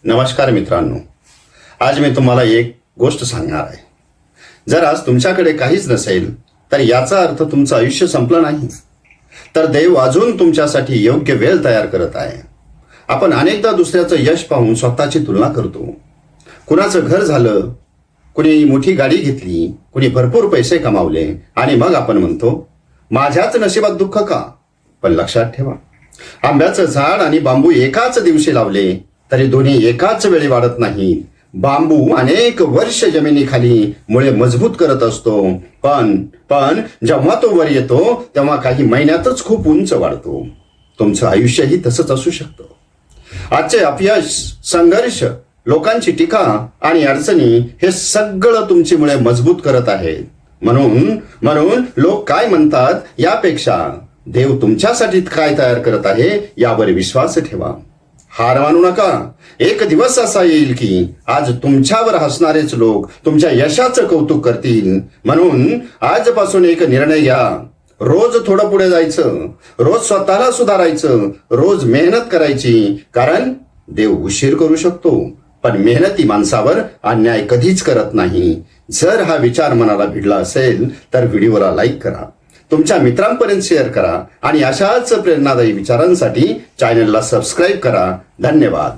नमस्कार मित्रांनो, आज मी तुम्हाला एक गोष्ट सांगणार आहे. जर आज तुमच्याकडे काहीच नसेल तर याचा अर्थ तुमचं आयुष्य संपलं नाही, तर देव अजून तुमच्यासाठी योग्य वेळ तयार करत आहे. आपण अनेकदा दुसऱ्याचं यश पाहून स्वतःची तुलना करतो. कुणाचं घर झालं, कुणी मोठी गाडी घेतली, कुणी भरपूर पैसे कमावले आणि मग आपण म्हणतो माझ्याच नशिबात दुःख का. पण लक्षात ठेवा, आंब्याचं झाड आणि बांबू एकाच दिवशी लावले तरी दोन्ही एकाच वेळी वाढत नाही. बांबू अनेक वर्ष जमिनीखाली मुळे मजबूत करत असतो, पण जेव्हा तो वर येतो तेव्हा काही महिन्यातच खूप उंच वाढतो. तुमचं आयुष्यही तसंच असू शकतं. आजचे अपयश, संघर्ष, लोकांची टीका आणि अडचणी हे सगळं तुमची मुळे मजबूत करत आहेत. म्हणून लोक काय म्हणतात यापेक्षा देव तुमच्यासाठी काय तयार करत आहे यावर विश्वास ठेवा. हार मानू नका. एक दिवस असा येईल की आज तुमच्यावर हसणारेच लोक तुमच्या यशाचं कौतुक करतील. म्हणून आजपासून एक निर्णय घ्या. रोज थोडं पुढे जायचं, रोज स्वतःला सुधारायचं, रोज मेहनत करायची. कारण देव उशीर करू शकतो पण मेहनती माणसावर अन्याय कधीच करत नाही. जर हा विचार मनाला भिडला असेल तर व्हिडिओला लाईक करा, तुमच्या मित्रांपर्यंत शेअर करा आणि अशाच प्रेरणादायी विचारांसाठी चॅनलला सबस्क्राईब करा. धन्यवाद.